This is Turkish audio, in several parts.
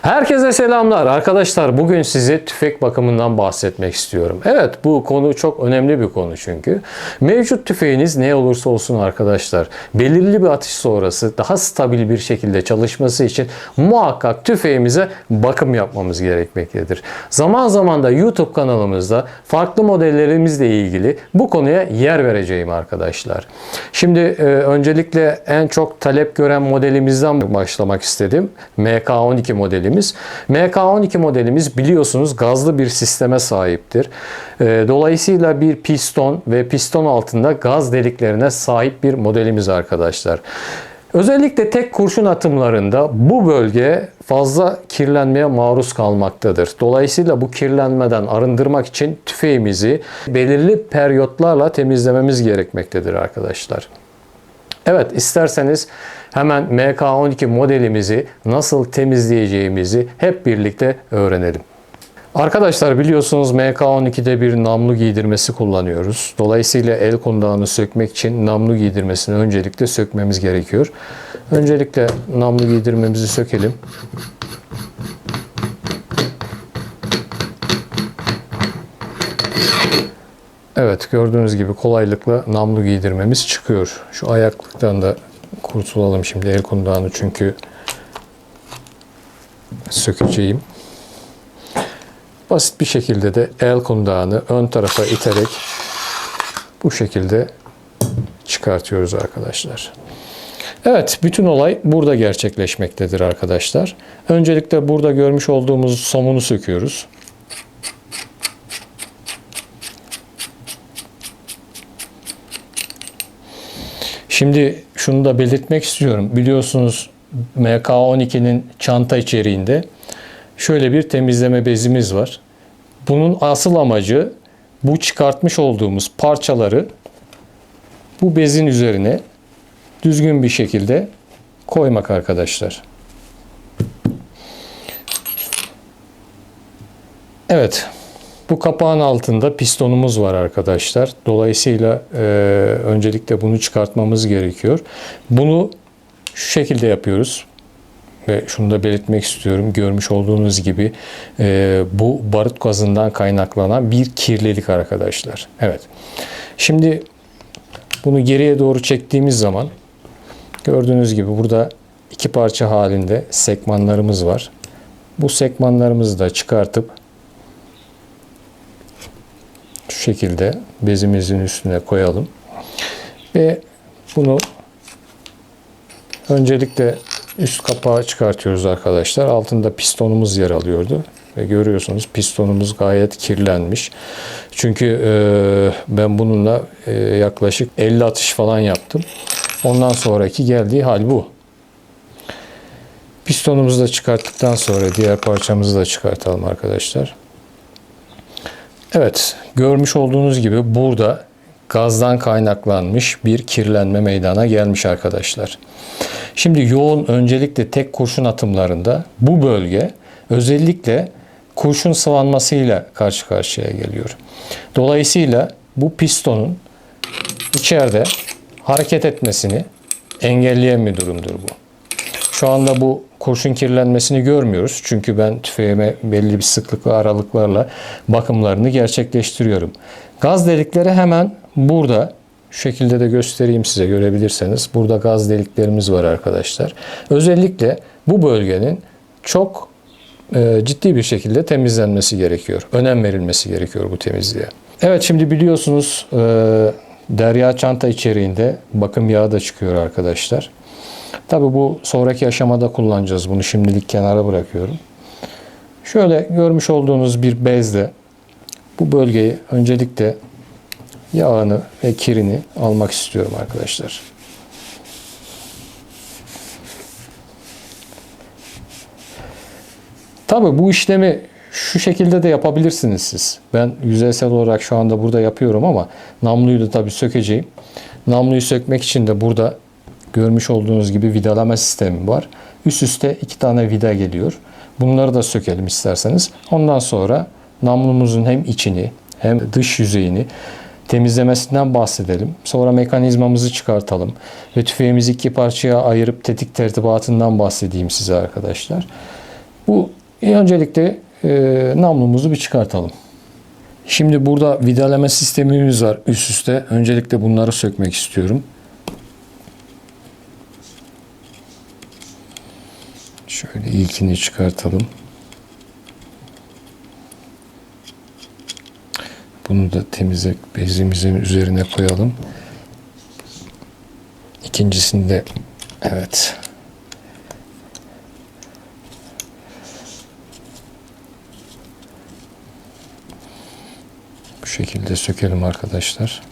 Herkese selamlar arkadaşlar. Bugün size tüfek bakımından bahsetmek istiyorum. Evet, bu konu çok önemli bir konu çünkü. Mevcut tüfeğiniz ne olursa olsun arkadaşlar, belirli bir atış sonrası daha stabil bir şekilde çalışması için muhakkak tüfeğimize bakım yapmamız gerekmektedir. Zaman zaman da YouTube kanalımızda farklı modellerimizle ilgili bu konuya yer vereceğim arkadaşlar. Şimdi öncelikle en çok talep gören modelimizden başlamak istedim. MK12 modelimiz. MK12 modelimiz biliyorsunuz gazlı bir sisteme sahiptir. Dolayısıyla bir piston ve piston altında gaz deliklerine sahip bir modelimiz arkadaşlar. Özellikle tek kurşun atımlarında bu bölge fazla kirlenmeye maruz kalmaktadır. Dolayısıyla bu kirlenmeden arındırmak için tüfeğimizi belirli periyotlarla temizlememiz gerekmektedir arkadaşlar. Evet, isterseniz hemen MK12 modelimizi nasıl temizleyeceğimizi hep birlikte öğrenelim. Arkadaşlar biliyorsunuz MK12'de bir namlu giydirmesi kullanıyoruz. Dolayısıyla el kundağını sökmek için namlu giydirmesini öncelikle sökmemiz gerekiyor. Öncelikle namlu giydirmemizi sökelim. Evet, gördüğünüz gibi kolaylıkla namlu giydirmemiz çıkıyor. Şu ayaklıktan da kurtulalım şimdi el kundağını çünkü sökeceğim. Basit bir şekilde de el kundağını ön tarafa iterek bu şekilde çıkartıyoruz arkadaşlar. Evet, bütün olay burada gerçekleşmektedir arkadaşlar. Öncelikle burada görmüş olduğumuz somunu söküyoruz. Şimdi şunu da belirtmek istiyorum. Biliyorsunuz MK12'nin çanta içeriğinde şöyle bir temizleme bezimiz var. Bunun asıl amacı bu çıkartmış olduğumuz parçaları bu bezin üzerine düzgün bir şekilde koymak arkadaşlar. Evet. Bu kapağın altında pistonumuz var arkadaşlar. Dolayısıyla öncelikle bunu çıkartmamız gerekiyor. Bunu şu şekilde yapıyoruz. Ve şunu da belirtmek istiyorum. Görmüş olduğunuz gibi bu barut gazından kaynaklanan bir kirlilik arkadaşlar. Evet. Şimdi bunu geriye doğru çektiğimiz zaman gördüğünüz gibi burada iki parça halinde sekmanlarımız var. Bu sekmanlarımızı da çıkartıp şu şekilde bezimizin üstüne koyalım. Ve bunu öncelikle üst kapağı çıkartıyoruz arkadaşlar. Altında pistonumuz yer alıyordu. Ve görüyorsunuz pistonumuz gayet kirlenmiş. Çünkü ben bununla yaklaşık 50 atış falan yaptım. Ondan sonraki geldiği hal bu. Pistonumuzu da çıkarttıktan sonra diğer parçamızı da çıkartalım arkadaşlar. Evet, görmüş olduğunuz gibi burada gazdan kaynaklanmış bir kirlenme meydana gelmiş arkadaşlar. Şimdi yoğun öncelikle tek kurşun atımlarında bu bölge özellikle kurşun sıvanmasıyla karşı karşıya geliyor. Dolayısıyla bu pistonun içeride hareket etmesini engelleyen bir durumdur bu. Şu anda bu kurşun kirlenmesini görmüyoruz. Çünkü ben tüfeğime belli bir sıklıkla aralıklarla bakımlarını gerçekleştiriyorum. Gaz delikleri hemen burada. Şu şekilde de göstereyim size, görebilirseniz. Burada gaz deliklerimiz var arkadaşlar. Özellikle bu bölgenin çok ciddi bir şekilde temizlenmesi gerekiyor. Önem verilmesi gerekiyor bu temizliğe. Evet, şimdi biliyorsunuz derya çanta içeriğinde bakım yağı da çıkıyor arkadaşlar. Tabi bu sonraki aşamada kullanacağız. Bunu şimdilik kenara bırakıyorum. Şöyle görmüş olduğunuz bir bezle bu bölgeyi öncelikle yağını ve kirini almak istiyorum arkadaşlar. Tabi bu işlemi şu şekilde de yapabilirsiniz siz. Ben yüzeysel olarak şu anda burada yapıyorum ama namluyu da tabi sökeceğim. Namluyu sökmek için de burada görmüş olduğunuz gibi vidalama sistemi var. Üst üste 2 tane vida geliyor. Bunları da sökelim isterseniz. Ondan sonra namlumuzun hem içini hem dış yüzeyini temizlemesinden bahsedelim. Sonra mekanizmamızı çıkartalım. Ve tüfeğimizi 2 parçaya ayırıp tetik tertibatından bahsedeyim size arkadaşlar. Bu öncelikle namlumuzu bir çıkartalım. Şimdi burada vidalama sistemimiz var üst üste. Öncelikle bunları sökmek istiyorum. Şöyle ilkini çıkartalım. Bunu da temizle bezimizin üzerine koyalım. İkincisini de evet. Bu şekilde sökelim arkadaşlar.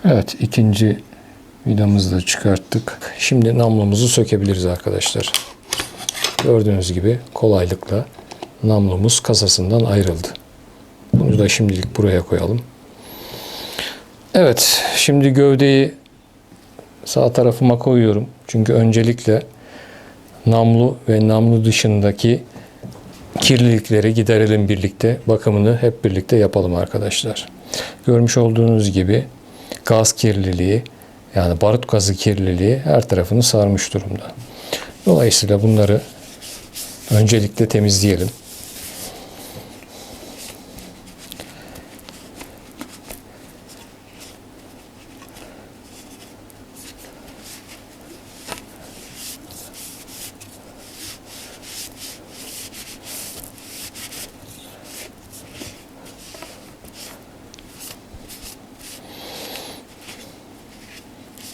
Evet, ikinci vidamızı da çıkarttık. Şimdi namlumuzu sökebiliriz arkadaşlar. Gördüğünüz gibi kolaylıkla namlumuz kasasından ayrıldı. Bunu da şimdilik buraya koyalım. Evet, şimdi gövdeyi sağ tarafıma koyuyorum. Çünkü öncelikle namlu ve namlu dışındaki kirlilikleri giderelim birlikte. Bakımını hep birlikte yapalım arkadaşlar. Görmüş olduğunuz gibi gaz kirliliği, yani barut gazı kirliliği her tarafını sarmış durumda. Dolayısıyla bunları öncelikle temizleyelim.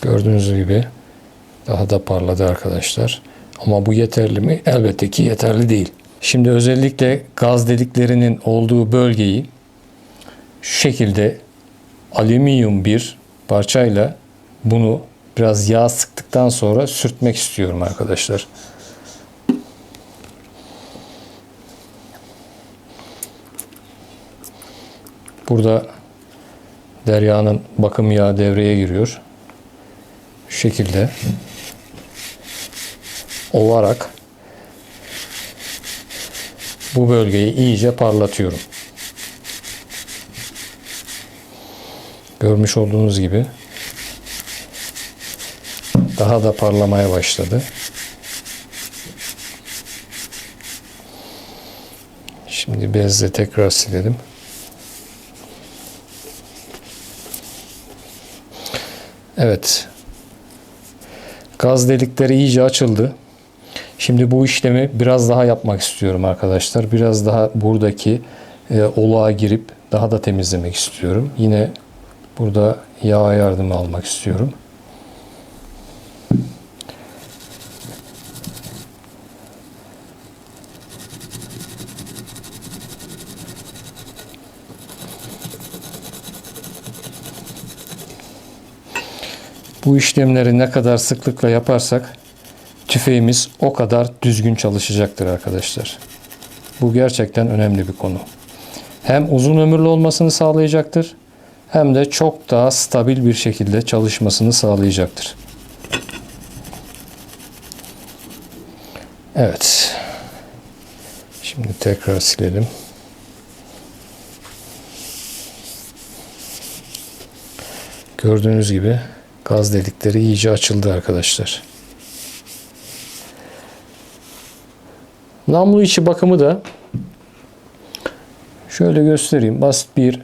Gördüğünüz gibi daha da parladı arkadaşlar. Ama bu yeterli mi? Elbette ki yeterli değil. Şimdi özellikle gaz deliklerinin olduğu bölgeyi şu şekilde alüminyum bir parçayla bunu biraz yağ sıktıktan sonra sürtmek istiyorum arkadaşlar. Burada Derya'nın bakım yağı devreye giriyor. Şu şekilde ovarak bu bölgeyi iyice parlatıyorum. Görmüş olduğunuz gibi daha da parlamaya başladı. Şimdi bezle tekrar silelim. Evet. Gaz delikleri iyice açıldı. Şimdi bu işlemi biraz daha yapmak istiyorum arkadaşlar. Biraz daha buradaki olağa girip daha da temizlemek istiyorum. Yine burada yağ yardımı almak istiyorum. Bu işlemleri ne kadar sıklıkla yaparsak tüfeğimiz o kadar düzgün çalışacaktır arkadaşlar. Bu gerçekten önemli bir konu. Hem uzun ömürlü olmasını sağlayacaktır, hem de çok daha stabil bir şekilde çalışmasını sağlayacaktır. Evet. Şimdi tekrar silelim. Gördüğünüz gibi gaz delikleri iyice açıldı arkadaşlar. Namlu içi bakımı da şöyle göstereyim. Basit bir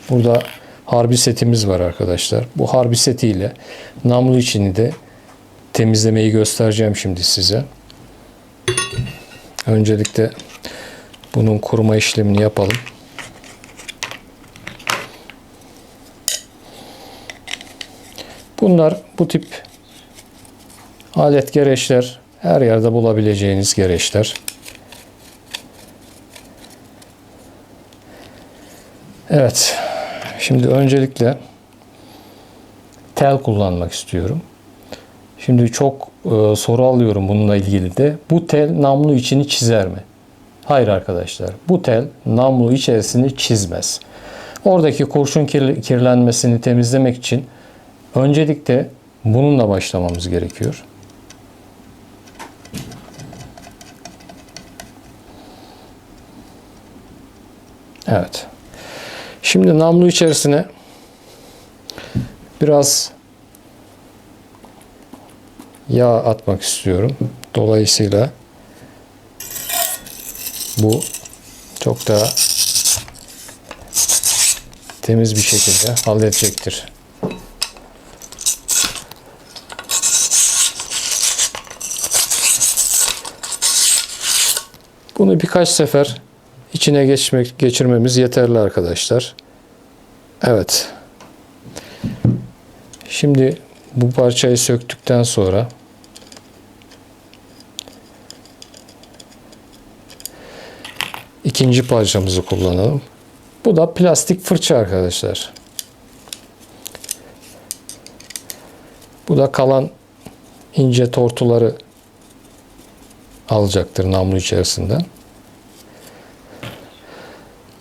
burada harbi setimiz var arkadaşlar. Bu harbi setiyle namlu içini de temizlemeyi göstereceğim şimdi size. Öncelikle bunun kuruma işlemini yapalım. Bunlar bu tip alet gereçler, her yerde bulabileceğiniz gereçler. Evet. Şimdi öncelikle tel kullanmak istiyorum. Şimdi çok soru alıyorum bununla ilgili de. Bu tel namlu içini çizer mi? Hayır arkadaşlar. Bu tel namlu içerisini çizmez. Oradaki kurşun kirlenmesini temizlemek için öncelikle bununla başlamamız gerekiyor. Evet. Şimdi namlu içerisine biraz yağ atmak istiyorum. Dolayısıyla bu çok daha temiz bir şekilde halledecektir. Bunu birkaç sefer içine geçirmemiz yeterli arkadaşlar. Evet. Şimdi bu parçayı söktükten sonra ikinci parçamızı kullanalım. Bu da plastik fırça arkadaşlar. Bu da kalan ince tortuları alacaktır namlu içerisinden.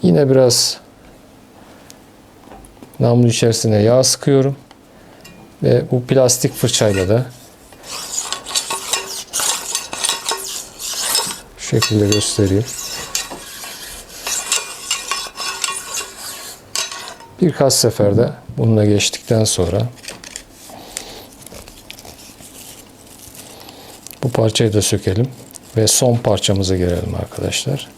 Yine biraz namlu içerisine yağ sıkıyorum. Ve bu plastik fırçayla da şu şekilde göstereyim. Birkaç seferde bununla geçtikten sonra bu parçayı da sökelim ve son parçamıza gelelim arkadaşlar.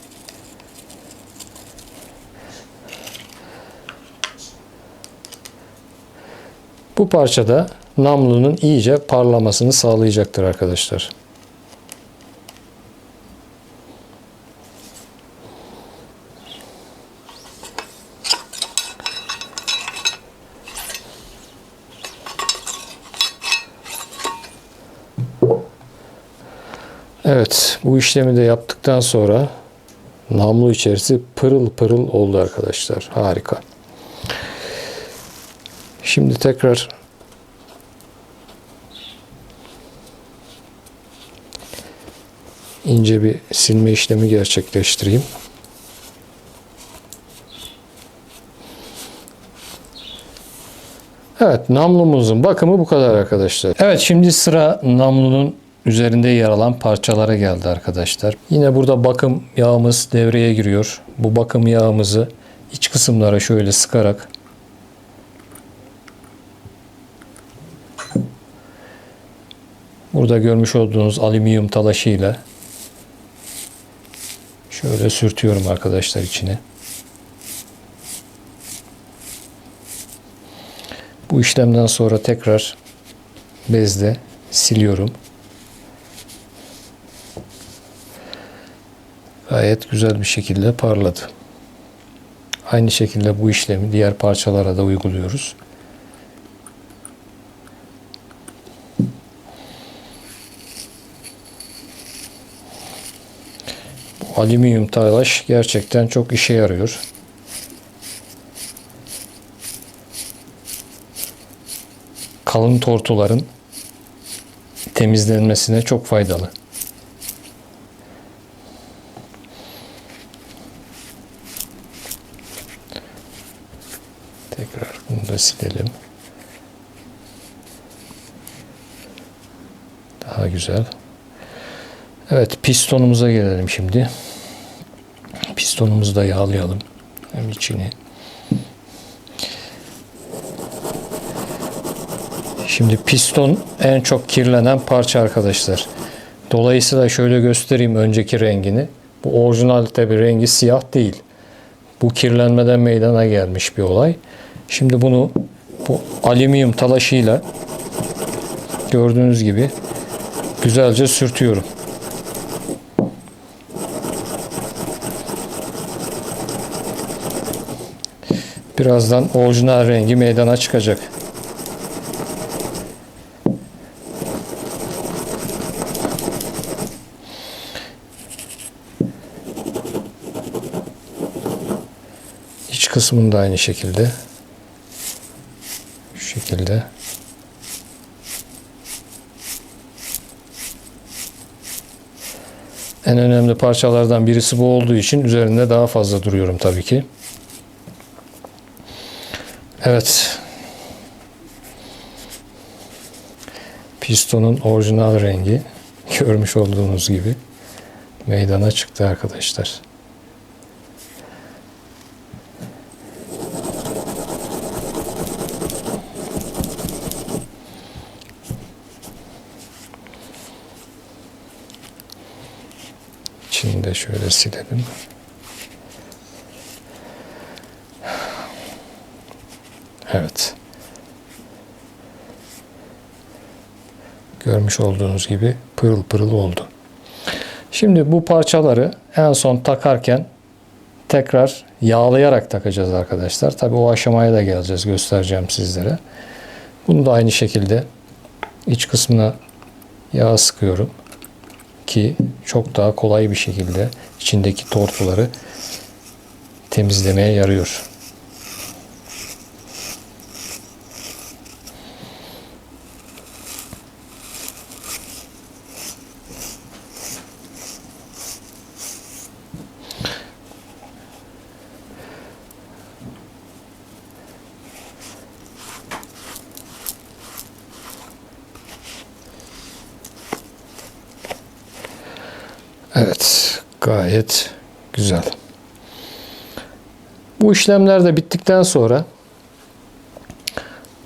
Bu parçada namlunun iyice parlamasını sağlayacaktır arkadaşlar. Evet, bu işlemi de yaptıktan sonra namlu içerisi pırıl pırıl oldu arkadaşlar. Harika. Şimdi tekrar ince bir silme işlemi gerçekleştireyim. Evet, namlumuzun bakımı bu kadar arkadaşlar. Evet, şimdi sıra namlunun üzerinde yer alan parçalara geldi arkadaşlar. Yine burada bakım yağımız devreye giriyor. Bu bakım yağımızı iç kısımlara şöyle sıkarak burada görmüş olduğunuz alüminyum talaşıyla şöyle sürtüyorum arkadaşlar içine. Bu işlemden sonra tekrar bezle siliyorum. Gayet güzel bir şekilde parladı. Aynı şekilde bu işlemi diğer parçalara da uyguluyoruz. Bu alüminyum talaş gerçekten çok işe yarıyor. Kalın tortuların temizlenmesine çok faydalı. Tekrar bunu da silelim. Daha güzel. Evet, pistonumuza gelelim şimdi. Pistonumuzu da yağlayalım. Hem içini. Şimdi piston en çok kirlenen parça arkadaşlar. Dolayısıyla şöyle göstereyim önceki rengini. Bu orijinal tabi rengi siyah değil. Bu kirlenmeden meydana gelmiş bir olay. Şimdi bunu bu alüminyum talaşıyla gördüğünüz gibi güzelce sürtüyorum. Birazdan orijinal rengi meydana çıkacak. İç kısmını da aynı şekilde. Şu şekilde. En önemli parçalardan birisi bu olduğu için üzerinde daha fazla duruyorum tabii ki. Evet. Pistonun orijinal rengi görmüş olduğunuz gibi meydana çıktı arkadaşlar. İçini de şöyle silelim. Evet. Görmüş olduğunuz gibi pırıl pırıl oldu. Şimdi bu parçaları en son takarken tekrar yağlayarak takacağız arkadaşlar. Tabii o aşamaya da geleceğiz. Göstereceğim sizlere. Bunu da aynı şekilde iç kısmına yağ sıkıyorum ki çok daha kolay bir şekilde içindeki tortuları temizlemeye yarıyor. Evet, gayet güzel. Bu işlemler de bittikten sonra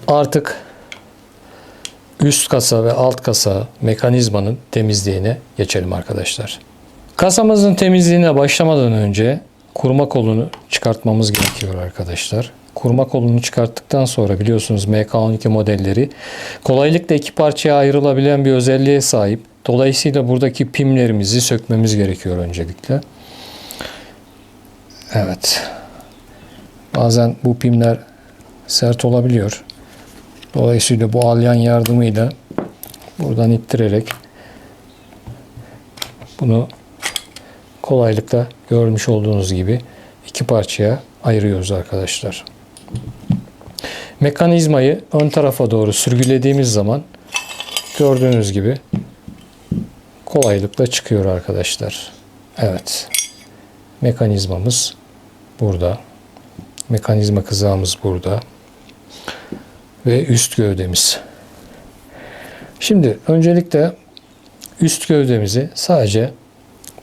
artık üst kasa ve alt kasa mekanizmanın temizliğine geçelim arkadaşlar. Kasamızın temizliğine başlamadan önce kurma kolunu çıkartmamız gerekiyor arkadaşlar. Kurma kolunu çıkarttıktan sonra biliyorsunuz MK12 modelleri kolaylıkla iki parçaya ayrılabilen bir özelliğe sahip. Dolayısıyla buradaki pimlerimizi sökmemiz gerekiyor öncelikle. Evet. Bazen bu pimler sert olabiliyor. Dolayısıyla bu alyan yardımıyla buradan ittirerek bunu kolaylıkla görmüş olduğunuz gibi iki parçaya ayırıyoruz arkadaşlar. Mekanizmayı ön tarafa doğru sürgülediğimiz zaman gördüğünüz gibi kolaylıkla çıkıyor arkadaşlar. Evet. Mekanizmamız burada. Mekanizma kızağımız burada. Ve üst gövdemiz. Şimdi öncelikle üst gövdemizi sadece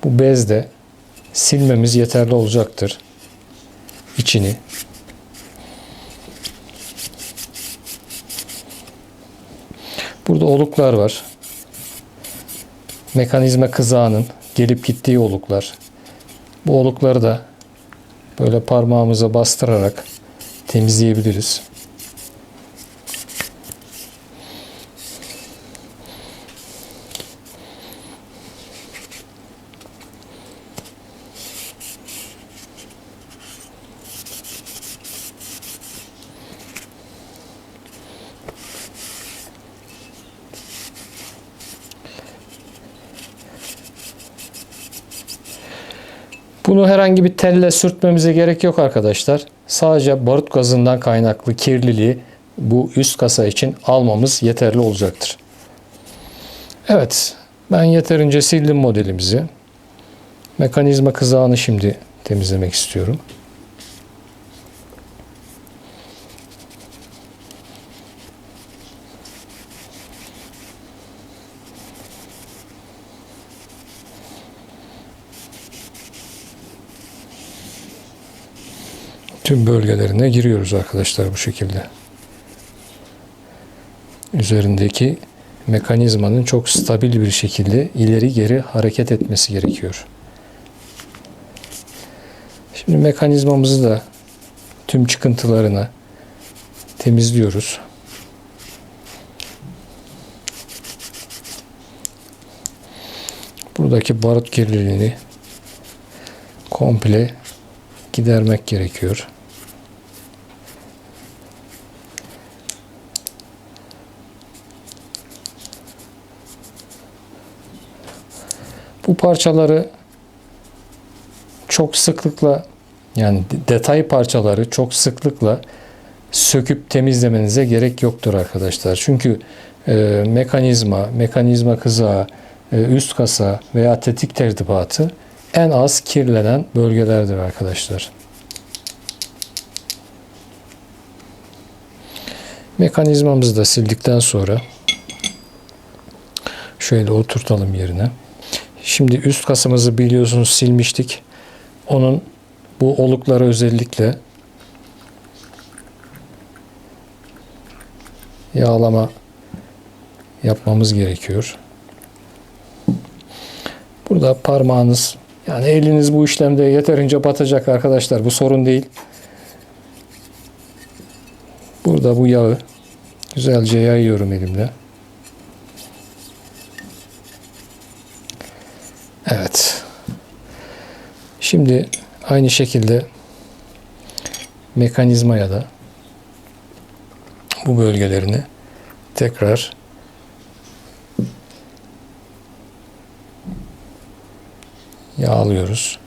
bu bezle silmemiz yeterli olacaktır. İçini. Burada oluklar var. Mekanizma kızağının gelip gittiği oluklar. Bu olukları da böyle parmağımıza bastırarak temizleyebiliriz. Bunu herhangi bir telle sürtmemize gerek yok arkadaşlar. Sadece barut gazından kaynaklı kirliliği bu üst kasa için almamız yeterli olacaktır. Evet, ben yeterince sildim modelimizi. Mekanizma kızağını şimdi temizlemek istiyorum. Tüm bölgelerine giriyoruz arkadaşlar bu şekilde. Üzerindeki mekanizmanın çok stabil bir şekilde ileri geri hareket etmesi gerekiyor. Şimdi mekanizmamızı da tüm çıkıntılarını temizliyoruz. Buradaki barut kirliliğini komple gidermek gerekiyor. Bu parçaları çok sıklıkla, yani detay parçaları çok sıklıkla söküp temizlemenize gerek yoktur arkadaşlar. Çünkü mekanizma kızağı, üst kasa veya tetik tertibatı en az kirlenen bölgelerdir arkadaşlar. Mekanizmamızı da sildikten sonra şöyle oturtalım yerine. Şimdi üst kasamızı biliyorsunuz silmiştik. Onun bu olukları özellikle yağlama yapmamız gerekiyor. Burada parmağınız Yani eliniz bu işlemde yeterince batacak arkadaşlar. Bu sorun değil. Burada bu yağı güzelce yayıyorum elimle. Evet. Şimdi aynı şekilde mekanizmaya da bu bölgelerini tekrar yağlıyoruz.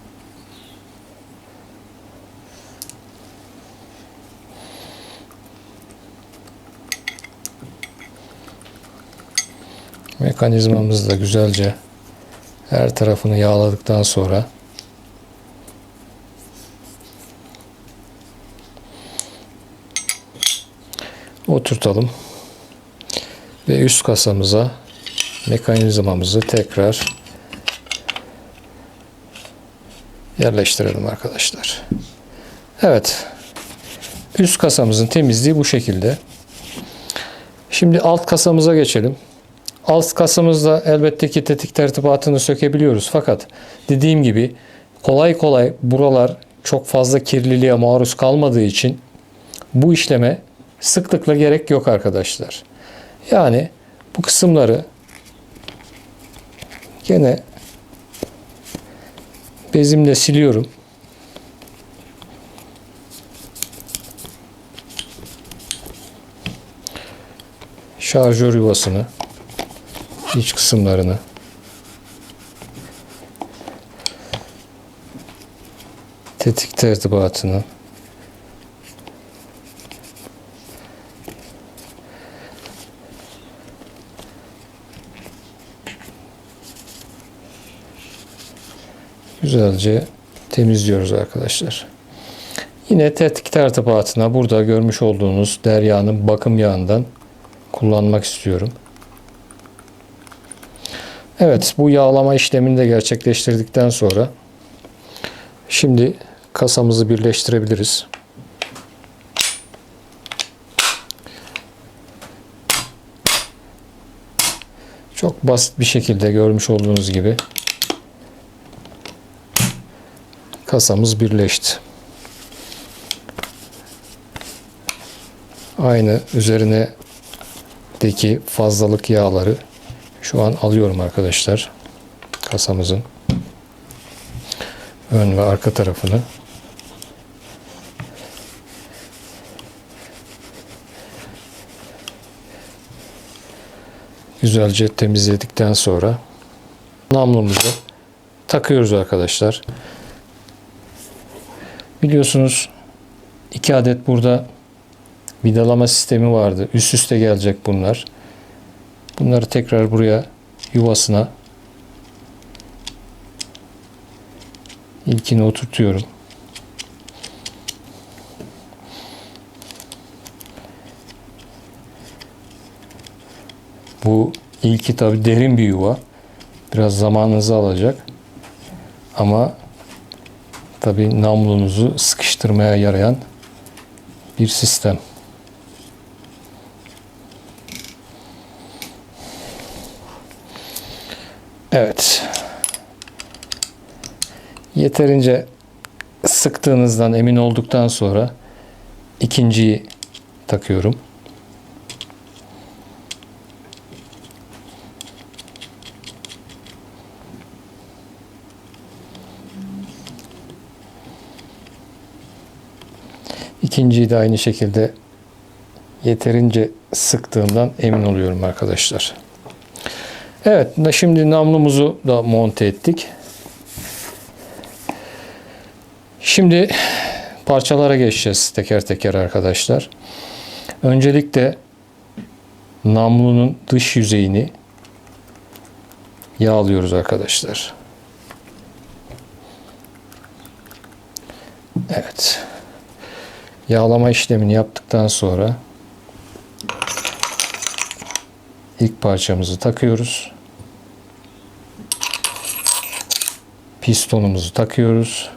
Mekanizmamızı da güzelce her tarafını yağladıktan sonra oturtalım ve üst kasamıza mekanizmamızı tekrar yerleştirelim arkadaşlar. Evet. Üst kasamızın temizliği bu şekilde. Şimdi alt kasamıza geçelim. Alt kasamızda elbette ki tetik tertibatını sökebiliyoruz. Fakat dediğim gibi kolay kolay buralar çok fazla kirliliğe maruz kalmadığı için bu işleme sıklıkla gerek yok arkadaşlar. Yani bu kısımları gene bezimle siliyorum. Şarjör yuvasını, iç kısımlarını, tetik tertibatını, güzelce temizliyoruz arkadaşlar. Yine tetik tertibatına burada görmüş olduğunuz Derya'nın bakım yağından kullanmak istiyorum. Evet, bu yağlama işlemini de gerçekleştirdikten sonra şimdi kasamızı birleştirebiliriz. Çok basit bir şekilde görmüş olduğunuz gibi kasamız birleşti. Aynı üzerindeki fazlalık yağları şu an alıyorum arkadaşlar. Kasamızın ön ve arka tarafını. Güzelce temizledikten sonra namlumuzu takıyoruz arkadaşlar. Biliyorsunuz 2 adet burada vidalama sistemi vardı. Üst üste gelecek bunlar. Bunları tekrar buraya yuvasına ilkini oturtuyorum. Bu ilki tabi derin bir yuva. Biraz zamanınızı alacak. Ama tabi namlunuzu sıkıştırmaya yarayan bir sistem. Evet. Yeterince sıktığınızdan emin olduktan sonra ikinciyi takıyorum. İkinciyi de aynı şekilde yeterince sıktığımdan emin oluyorum arkadaşlar. Evet, şimdi namlumuzu da monte ettik. Şimdi parçalara geçeceğiz teker teker arkadaşlar. Öncelikle namlunun dış yüzeyini yağlıyoruz arkadaşlar. Evet. Yağlama işlemini yaptıktan sonra ilk parçamızı takıyoruz. Pistonumuzu takıyoruz.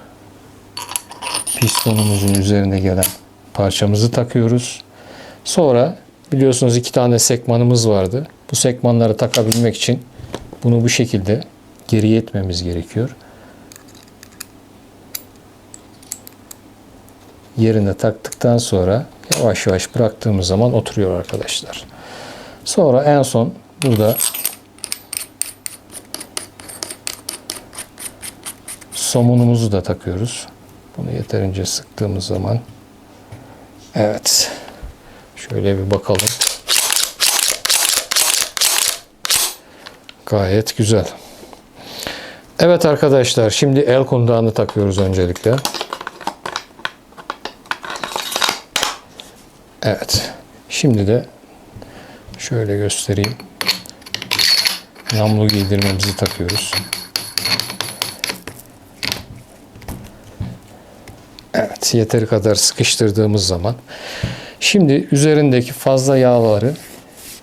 Pistonumuzun üzerine gelen parçamızı takıyoruz. Sonra biliyorsunuz 2 tane sekmanımız vardı. Bu sekmanları takabilmek için bunu bu şekilde geriye itmemiz gerekiyor. yerine taktıktan sonra yavaş yavaş bıraktığımız zaman oturuyor arkadaşlar. Sonra en son burada somunumuzu da takıyoruz. Bunu yeterince sıktığımız zaman. Evet. Şöyle bir bakalım. Gayet güzel. Evet arkadaşlar, şimdi el kundağını takıyoruz öncelikle. Evet. Şimdi de şöyle göstereyim. Namlu giydirmemizi takıyoruz. Evet, yeteri kadar sıkıştırdığımız zaman şimdi üzerindeki fazla yağları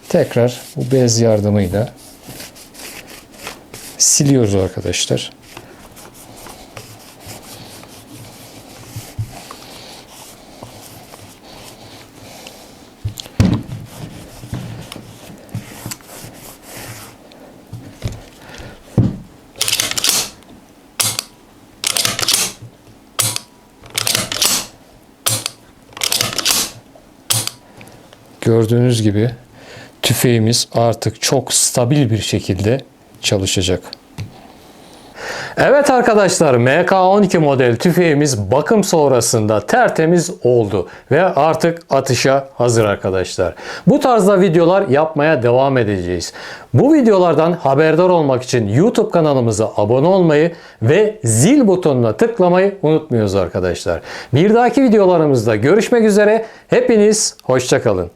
tekrar bu bez yardımıyla siliyoruz arkadaşlar. Gördüğünüz gibi tüfeğimiz artık çok stabil bir şekilde çalışacak. Evet arkadaşlar, MK12 model tüfeğimiz bakım sonrasında tertemiz oldu ve artık atışa hazır arkadaşlar. Bu tarzda videolar yapmaya devam edeceğiz. Bu videolardan haberdar olmak için YouTube kanalımıza abone olmayı ve zil butonuna tıklamayı unutmuyoruz arkadaşlar. Bir dahaki videolarımızda görüşmek üzere. Hepiniz hoşça kalın.